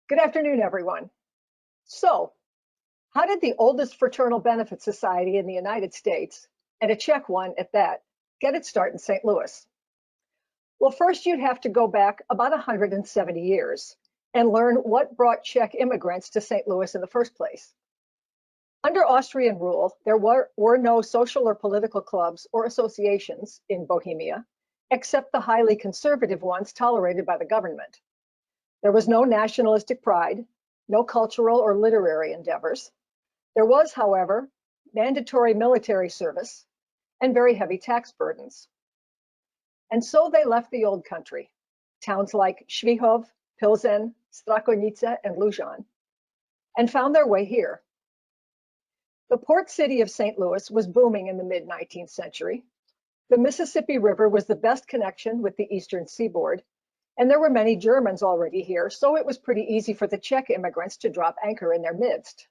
Good afternoon, everyone. So, how did the oldest fraternal benefit society in the United States, and a Czech one at that, get its start in St. Louis? Well, first you'd have to go back about 170 years and learn what brought Czech immigrants to St. Louis in the first place. Under Austrian rule, there were no social or political clubs or associations in Bohemia, except the highly conservative ones tolerated by the government. There was no nationalistic pride, no cultural or literary endeavors. There was, however, mandatory military service and very heavy tax burdens. And so they left the old country, towns like Świechów, Pilsen, Strakonica, and Lujan, and found their way here. The port city of St. Louis was booming in the mid-19th century. The Mississippi River was the best connection with the eastern seaboard, and there were many Germans already here, so it was pretty easy for the Czech immigrants to drop anchor in their midst.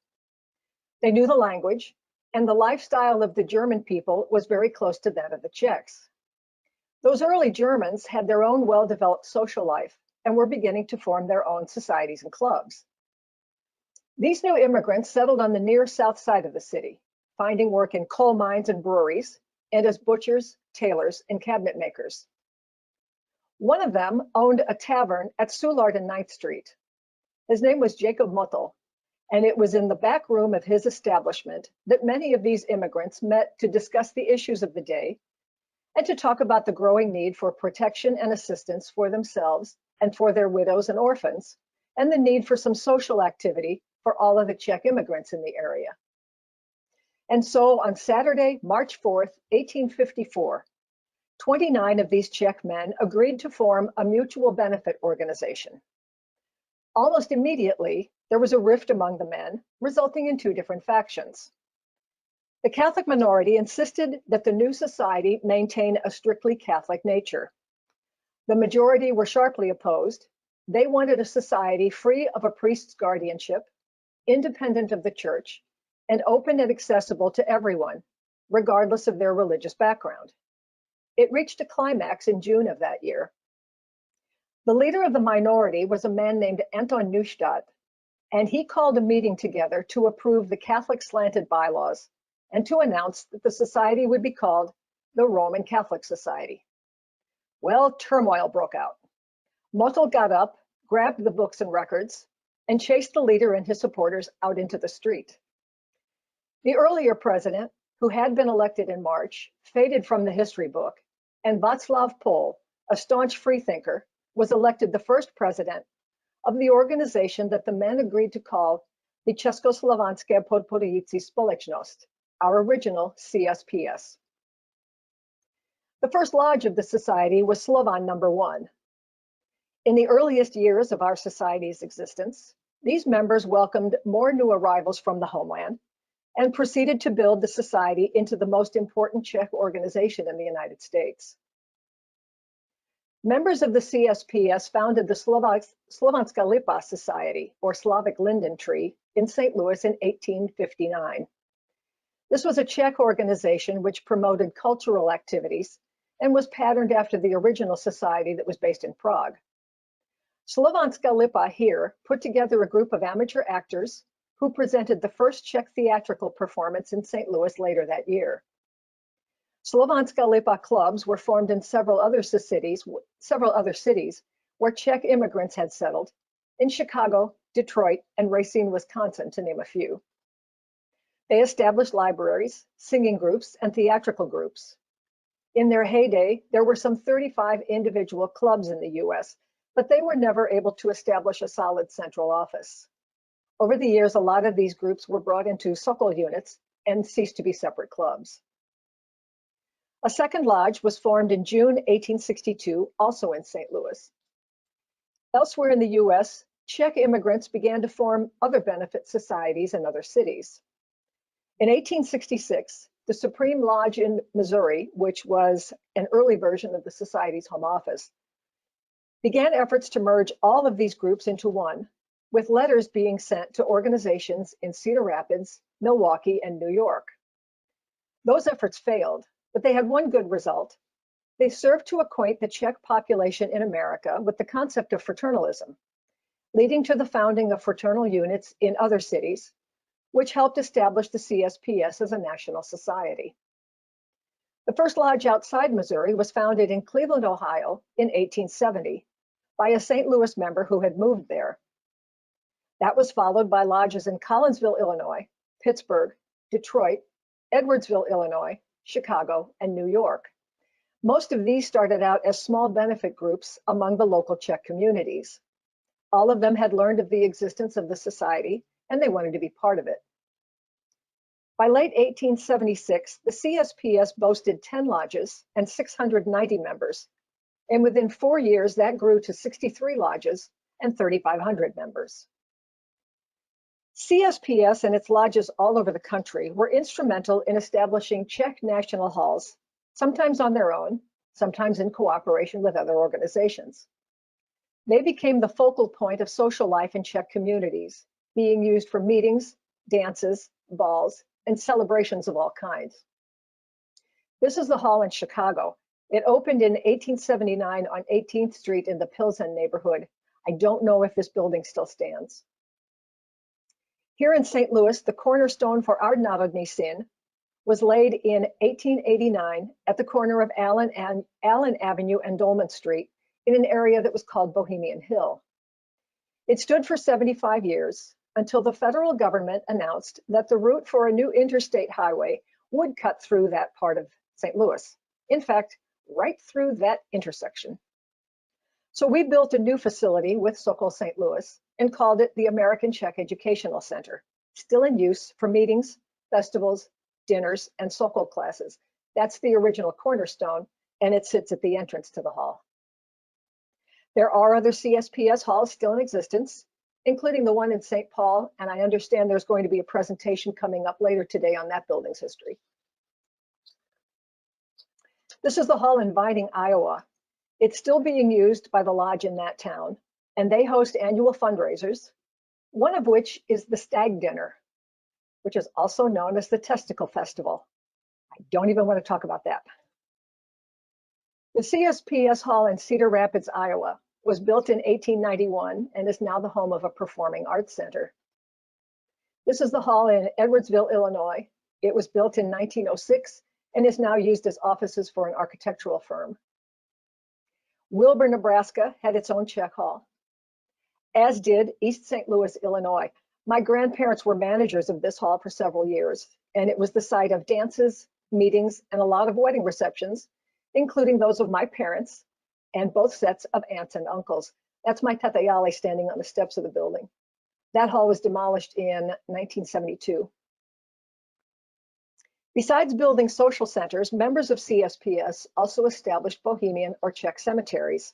They knew the language, and the lifestyle of the German people was very close to that of the Czechs. Those early Germans had their own well-developed social life and were beginning to form their own societies and clubs. These new immigrants settled on the near south side of the city, finding work in coal mines and breweries, and as butchers, tailors, and cabinet makers. One of them owned a tavern at Soulard and 9th Street. His name was Jacob Mottel, and it was in the back room of his establishment that many of these immigrants met to discuss the issues of the day and to talk about the growing need for protection and assistance for themselves and for their widows and orphans, and the need for some social activity for all of the Czech immigrants in the area. And so on Saturday, March 4th, 1854, 29 of these Czech men agreed to form a mutual benefit organization. Almost immediately, there was a rift among the men, resulting in two different factions. The Catholic minority insisted that the new society maintain a strictly Catholic nature. The majority were sharply opposed. They wanted a society free of a priest's guardianship, independent of the church, and open and accessible to everyone, regardless of their religious background. It reached a climax in June of that year. The leader of the minority was a man named Anton Neustadt, and he called a meeting together to approve the Catholic slanted bylaws and to announce that the society would be called the Roman Catholic Society. Well, turmoil broke out. Mottel got up, grabbed the books and records, and chased the leader and his supporters out into the street. The earlier president, who had been elected in March, faded from the history book, and Václav Pol, a staunch freethinker, was elected the first president of the organization that the men agreed to call the Československé podporující společnost, our original CSPS. The first lodge of the society was Slovan number 1. In the earliest years of our society's existence, these members welcomed more new arrivals from the homeland and proceeded to build the society into the most important Czech organization in the United States. Members of the CSPS founded the Slovanská lipa Society, or Slavic Linden Tree, in St. Louis in 1859. This was a Czech organization which promoted cultural activities and was patterned after the original society that was based in Prague. Slovanská lipa here put together a group of amateur actors who presented the first Czech theatrical performance in St. Louis later that year. Slovanská lipa clubs were formed in several other cities where Czech immigrants had settled, in Chicago, Detroit, and Racine, Wisconsin, to name a few. They established libraries, singing groups, and theatrical groups. In their heyday, there were some 35 individual clubs in the US, but they were never able to establish a solid central office. Over the years, a lot of these groups were brought into Sokol units and ceased to be separate clubs. A second lodge was formed in June 1862, also in St. Louis. Elsewhere in the US, Czech immigrants began to form other benefit societies in other cities. In 1866, the Supreme Lodge in Missouri, which was an early version of the society's home office, began efforts to merge all of these groups into one, with letters being sent to organizations in Cedar Rapids, Milwaukee, and New York. Those efforts failed, but they had one good result. They served to acquaint the Czech population in America with the concept of fraternalism. leading to the founding of fraternal units in other cities, which helped establish the CSPS as a national society. The first lodge outside Missouri was founded in Cleveland, Ohio in 1870 by a St. Louis member who had moved there. That was followed by lodges in Collinsville, Illinois, Pittsburgh, Detroit, Edwardsville, Illinois, Chicago, and New York. Most of these started out as small benefit groups among the local Czech communities. All of them had learned of the existence of the society, and they wanted to be part of it. By late 1876, the CSPS boasted 10 lodges and 690 members, and within 4 years that grew to 63 lodges and 3,500 members. CSPS and its lodges all over the country were instrumental in establishing Czech national halls, sometimes on their own, sometimes in cooperation with other organizations. They became the focal point of social life in Czech communities, being used for meetings, dances, balls, and celebrations of all kinds. This is the hall in Chicago. It opened in 1879 on 18th Street in the Pilsen neighborhood. I don't know if this building still stands. Here in St. Louis, the cornerstone for our Národní syn was laid in 1889 at the corner of Allen Avenue and Dolman Street in an area that was called Bohemian Hill. It stood for 75 years until the federal government announced that the route for a new interstate highway would cut through that part of St. Louis. In fact, right through that intersection. So we built a new facility with Sokol St. Louis and called it the American Czech Educational Center, still in use for meetings, festivals, dinners, and Sokol classes. That's the original cornerstone, and it sits at the entrance to the hall. There are other CSPS halls still in existence, including the one in St. Paul, and I understand there's going to be a presentation coming up later today on that building's history. This is the hall in Vining, Iowa. It's still being used by the lodge in that town, and they host annual fundraisers, one of which is the Stag Dinner, which is also known as the Testicle Festival. I don't even want to talk about that. The CSPS Hall in Cedar Rapids, Iowa, was built in 1891 and is now the home of a performing arts center. This is the hall in Edwardsville, Illinois. It was built in 1906 and is now used as offices for an architectural firm. Wilbur, Nebraska had its own Czech hall, as did East St. Louis, Illinois. My grandparents were managers of this hall for several years, and it was the site of dances, meetings, and a lot of wedding receptions, including those of my parents and both sets of aunts and uncles. That's my tatayali standing on the steps of the building. That hall was demolished in 1972. Besides building social centers, members of CSPS also established Bohemian or Czech cemeteries.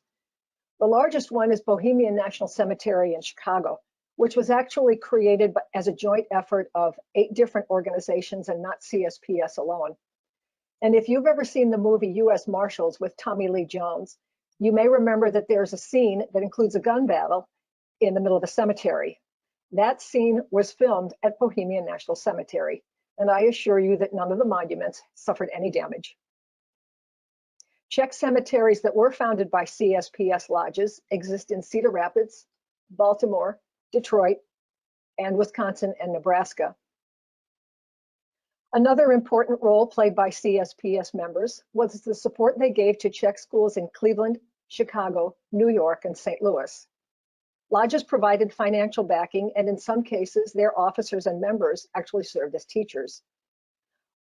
The largest one is Bohemian National Cemetery in Chicago, which was actually created as a joint effort of 8 different organizations and not CSPS alone. And if you've ever seen the movie U.S. Marshals with Tommy Lee Jones, you may remember that there's a scene that includes a gun battle in the middle of the cemetery. That scene was filmed at Bohemian National Cemetery, and I assure you that none of the monuments suffered any damage. Czech cemeteries that were founded by CSPS lodges exist in Cedar Rapids, Baltimore, Detroit, and Wisconsin and Nebraska. Another important role played by CSPS members was the support they gave to Czech schools in Cleveland, Chicago, New York, and St. Louis. Lodges provided financial backing, and in some cases, their officers and members actually served as teachers.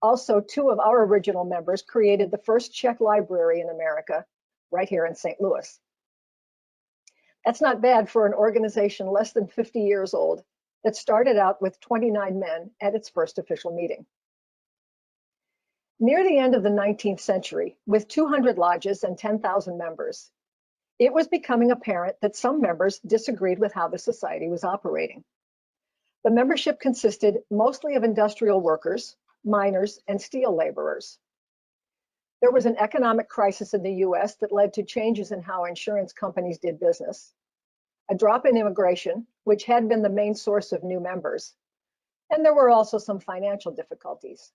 Also, 2 of our original members created the first Czech library in America, right here in St. Louis. That's not bad for an organization less than 50 years old that started out with 29 men at its first official meeting. Near the end of the 19th century, with 200 lodges and 10,000 members, it was becoming apparent that some members disagreed with how the society was operating. The membership consisted mostly of industrial workers, miners, and steel laborers. There was an economic crisis in the US that led to changes in how insurance companies did business, a drop in immigration, which had been the main source of new members, and there were also some financial difficulties.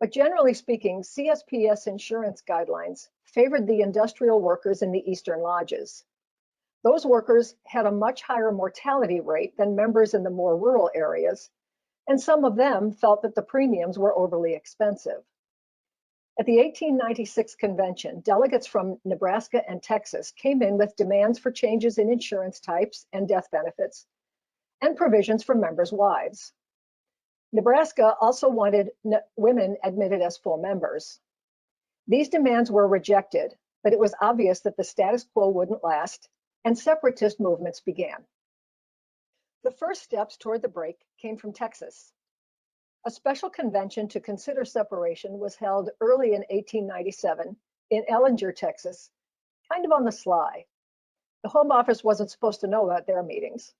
But generally speaking, CSPS insurance guidelines favored the industrial workers in the Eastern lodges. Those workers had a much higher mortality rate than members in the more rural areas, and some of them felt that the premiums were overly expensive. At the 1896 convention, delegates from Nebraska and Texas came in with demands for changes in insurance types and death benefits, and provisions for members' wives. Nebraska also wanted women admitted as full members. These demands were rejected, but it was obvious that the status quo wouldn't last, and separatist movements began. The first steps toward the break came from Texas. A special convention to consider separation was held early in 1897 in Ellinger, Texas, kind of on the sly. The Home Office wasn't supposed to know about their meetings.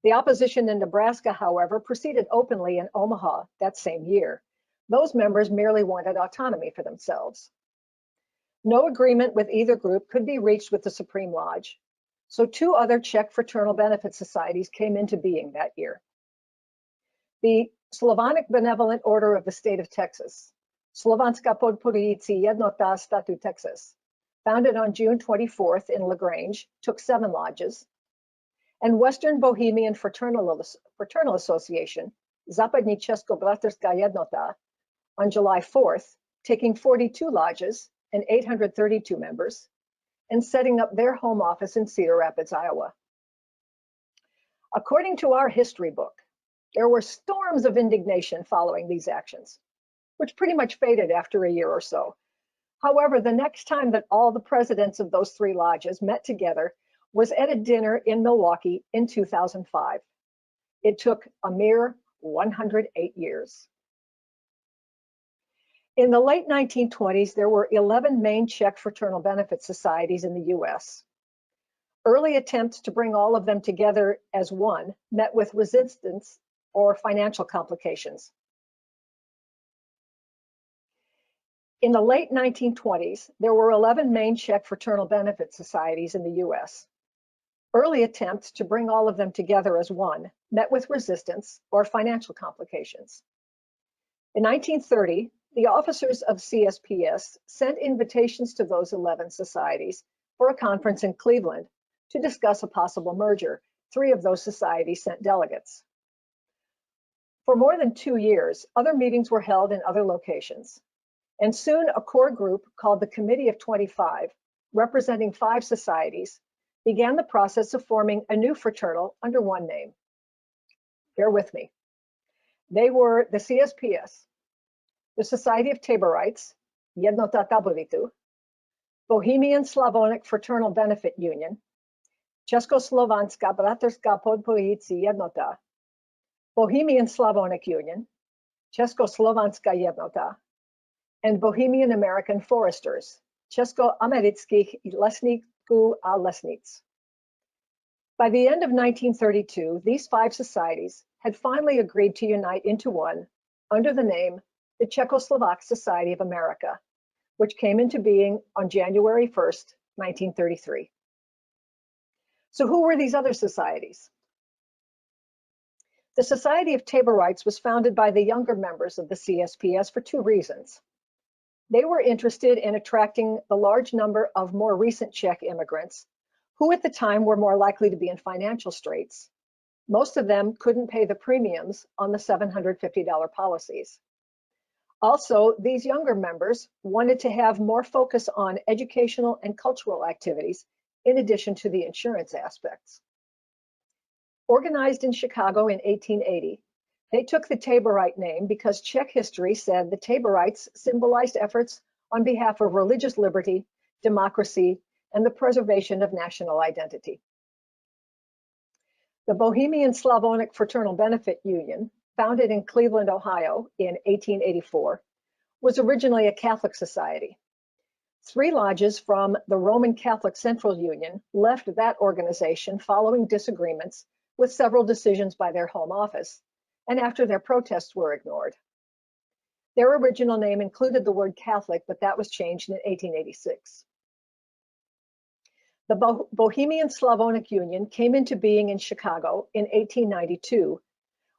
The opposition in Nebraska, however, proceeded openly in Omaha that same year. Those members merely wanted autonomy for themselves. No agreement with either group could be reached with the Supreme Lodge, so two other Czech fraternal benefit societies came into being that year. The Slavonic Benevolent Order of the State of Texas, Slovanská podporující jednota státu Texas, founded on June 24th in LaGrange, took 7 lodges, and Western Bohemian Fraternal Association, Západní Česko-bratrská jednota, on July 4th, taking 42 lodges and 832 members, and setting up their home office in Cedar Rapids, Iowa. According to our history book, there were storms of indignation following these actions, which pretty much faded after a year or so. However, the next time that all the presidents of those 3 lodges met together was at a dinner in Milwaukee in 2005. It took a mere 108 years. In the late 1920s, there were 11 main Czech fraternal benefit societies in the US. Early attempts to bring all of them together as one met with resistance or financial complications. In the late 1920s, there were 11 main Czech fraternal benefit societies in the US. Early attempts to bring all of them together as one met with resistance or financial complications. In 1930, the officers of CSPS sent invitations to those 11 societies for a conference in Cleveland to discuss a possible merger. 3 of those societies sent delegates. For more than 2 years, other meetings were held in other locations, and soon a core group called the Committee of 25, representing 5 societies, began the process of forming a new fraternal under one name. Bear with me. They were the CSPS, the Society of Taborites, Jednota Taboritu, Bohemian Slavonic Fraternal Benefit Union, Českoslovanská bratrská podporující jednota, Bohemian Slavonic Union, Českoslovanská jednota, and Bohemian American Foresters, Českoamerických lesníků a lesnic. By the end of 1932, these 5 societies had finally agreed to unite into one under the name the Czechoslovak Society of America, which came into being on January 1st, 1933. So who were these other societies? The Society of Taborites was founded by the younger members of the CSPS for 2 reasons. They were interested in attracting the large number of more recent Czech immigrants, who at the time were more likely to be in financial straits. Most of them couldn't pay the premiums on the $750 policies. Also, these younger members wanted to have more focus on educational and cultural activities in addition to the insurance aspects. Organized in Chicago in 1880, they took the Taborite name because Czech history said the Taborites symbolized efforts on behalf of religious liberty, democracy, and the preservation of national identity. The Bohemian Slavonic Fraternal Benefit Union, founded in Cleveland, Ohio in 1884, was originally a Catholic society. 3 lodges from the Roman Catholic Central Union left that organization following disagreements with several decisions by their home office, and after their protests were ignored. Their original name included the word Catholic, but that was changed in 1886. The Bohemian Slavonic Union came into being in Chicago in 1892,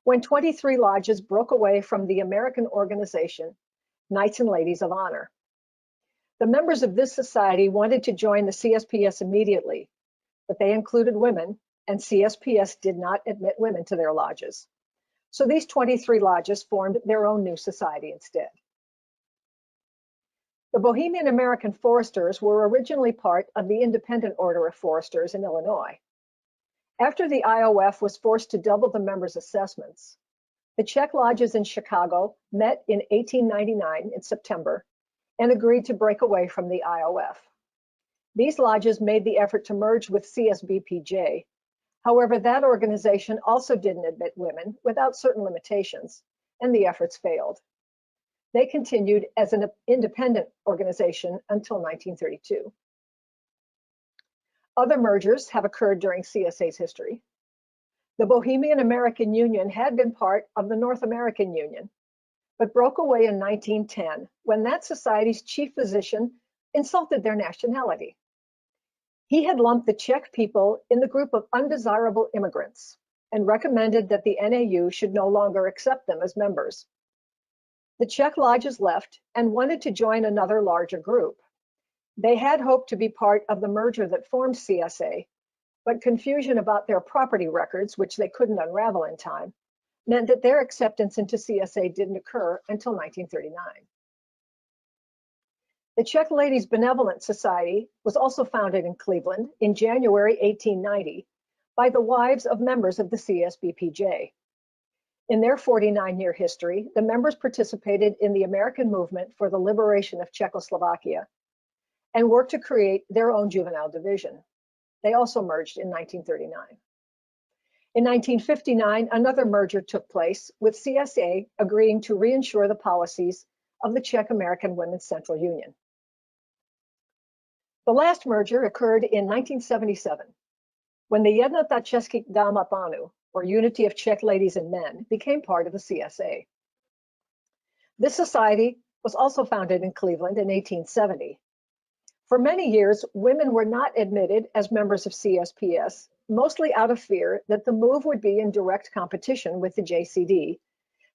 when 23 lodges broke away from the American organization, Knights and Ladies of Honor. The members of this society wanted to join the CSPS immediately, but they included women, and CSPS did not admit women to their lodges. So these 23 lodges formed their own new society instead. The Bohemian American Foresters were originally part of the Independent Order of Foresters in Illinois. After the IOF was forced to double the members' assessments, the Czech lodges in Chicago met in 1899 in September and agreed to break away from the IOF. These lodges made the effort to merge with CSBPJ. However, that organization also didn't admit women without certain limitations, and the efforts failed. They continued as an independent organization until 1932. Other mergers have occurred during CSA's history. The Bohemian American Union had been part of the North American Union, but broke away in 1910 when that society's chief physician insulted their nationality. He had lumped the Czech people in the group of undesirable immigrants and recommended that the NAU should no longer accept them as members. The Czech lodges left and wanted to join another larger group. They had hoped to be part of the merger that formed CSA, but confusion about their property records, which they couldn't unravel in time, meant that their acceptance into CSA didn't occur until 1939. The Czech Ladies' Benevolent Society was also founded in Cleveland in January 1890 by the wives of members of the CSBPJ. In their 49-year history, the members participated in the American movement for the liberation of Czechoslovakia and worked to create their own juvenile division. They also merged in 1939. In 1959, another merger took place, with CSA agreeing to reinsure the policies of the Czech American Women's Central Union. The last merger occurred in 1977, when the Jednota Českých dam a pánů, or Unity of Czech Ladies and Men, became part of the CSA. This society was also founded in Cleveland in 1870. For many years, women were not admitted as members of CSPS, mostly out of fear that the move would be in direct competition with the JCD,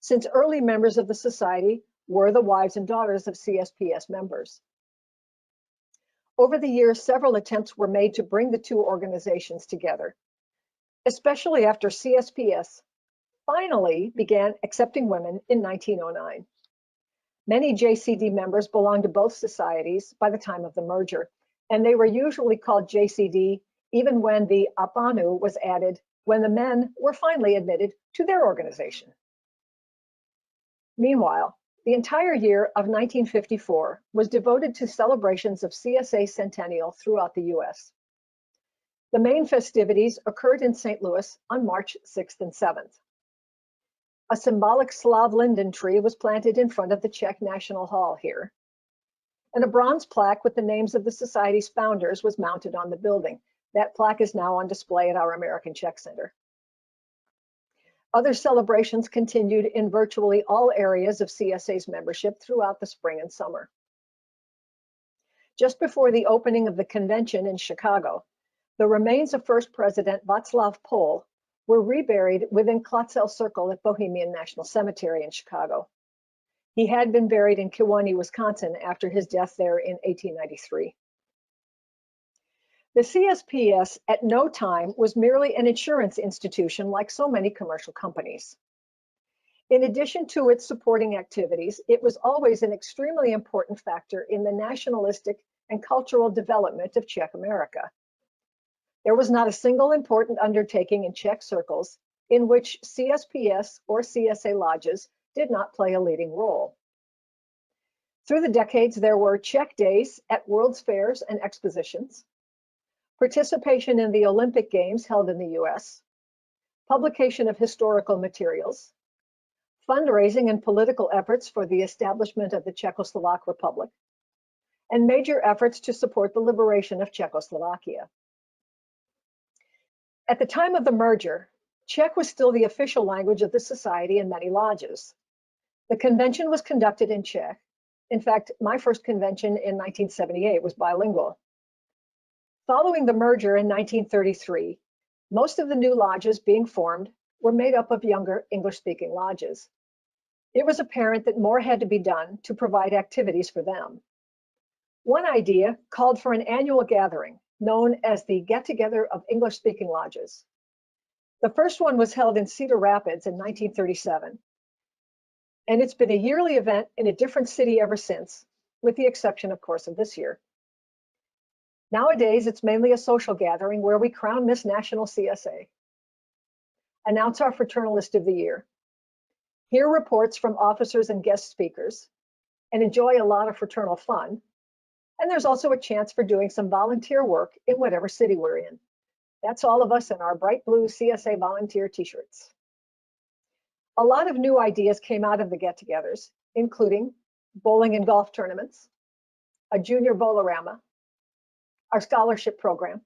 since early members of the society were the wives and daughters of CSPS members. Over the years, several attempts were made to bring the two organizations together, especially after CSPS finally began accepting women in 1909. Many JCD members belonged to both societies by the time of the merger, and they were usually called JCD even when the APANU was added, when the men were finally admitted to their organization. Meanwhile, the entire year of 1954 was devoted to celebrations of CSA centennial throughout the US. The main festivities occurred in St. Louis on March 6th and 7th. A symbolic Slav linden tree was planted in front of the Czech National Hall here, and a bronze plaque with the names of the society's founders was mounted on the building. That plaque is now on display at our American Czech Center. Other celebrations continued in virtually all areas of CSA's membership throughout the spring and summer. Just before the opening of the convention in Chicago, the remains of first President Václav Pol were reburied within Klatzel Circle at Bohemian National Cemetery in Chicago. He had been buried in Kewanee, Wisconsin after his death there in 1893. The CSPS at no time was merely an insurance institution like so many commercial companies. In addition to its supporting activities, it was always an extremely important factor in the nationalistic and cultural development of Czech America. There was not a single important undertaking in Czech circles in which CSPS or CSA lodges did not play a leading role. Through the decades, there were Czech days at World's Fairs and expositions, participation in the Olympic Games held in the US, publication of historical materials, fundraising and political efforts for the establishment of the Czechoslovak Republic, and major efforts to support the liberation of Czechoslovakia. At the time of the merger, Czech was still the official language of the society in many lodges. The convention was conducted in Czech. In fact, my first convention in 1978 was bilingual. Following the merger in 1933, most of the new lodges being formed were made up of younger English-speaking lodges. It was apparent that more had to be done to provide activities for them. One idea called for an annual gathering, known as the Get-Together of English-Speaking Lodges. The first one was held in Cedar Rapids in 1937, and it's been a yearly event in a different city ever since, with the exception, of course, of this year. Nowadays, it's mainly a social gathering where we crown Miss National CSA, announce our Fraternalist of the Year, hear reports from officers and guest speakers, and enjoy a lot of fraternal fun. And there's also a chance for doing some volunteer work in whatever city we're in. That's all of us in our bright blue CSA volunteer t-shirts. A lot of new ideas came out of the get-togethers, including bowling and golf tournaments, a junior bowlerama, our scholarship program,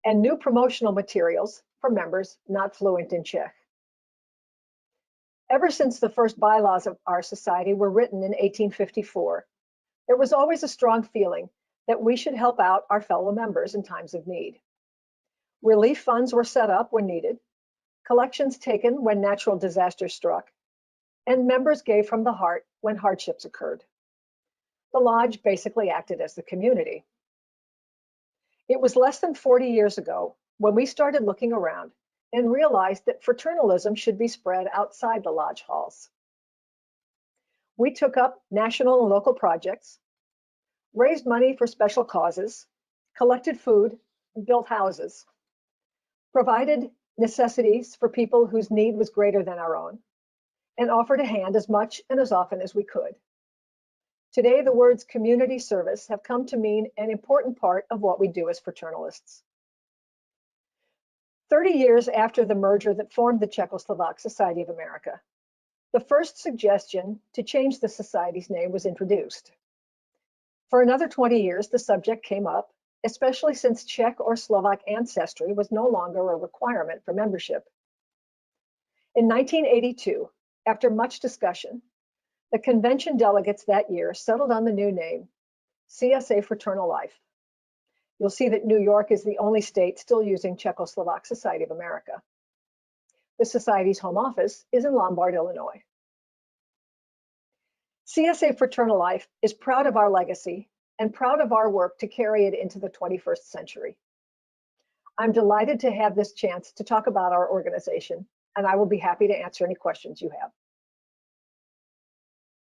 and new promotional materials for members not fluent in Czech. Ever since the first bylaws of our society were written in 1854, there was always a strong feeling that we should help out our fellow members in times of need. Relief funds were set up when needed, collections taken when natural disasters struck, and members gave from the heart when hardships occurred. The lodge basically acted as the community. It was less than 40 years ago when we started looking around and realized that fraternalism should be spread outside the lodge halls. We took up national and local projects, raised money for special causes, collected food, and built houses, provided necessities for people whose need was greater than our own, and offered a hand as much and as often as we could. Today, the words community service have come to mean an important part of what we do as fraternalists. 30 years after the merger that formed the Czechoslovak Society of America, the first suggestion to change the society's name was introduced. For another 20 years, the subject came up, especially since Czech or Slovak ancestry was no longer a requirement for membership. In 1982, after much discussion, the convention delegates that year settled on the new name, CSA Fraternal Life. You'll see that New York is the only state still using Czechoslovak Society of America. The Society's home office is in Lombard, Illinois. CSA Fraternal Life is proud of our legacy and proud of our work to carry it into the 21st century. I'm delighted to have this chance to talk about our organization, and I will be happy to answer any questions you have.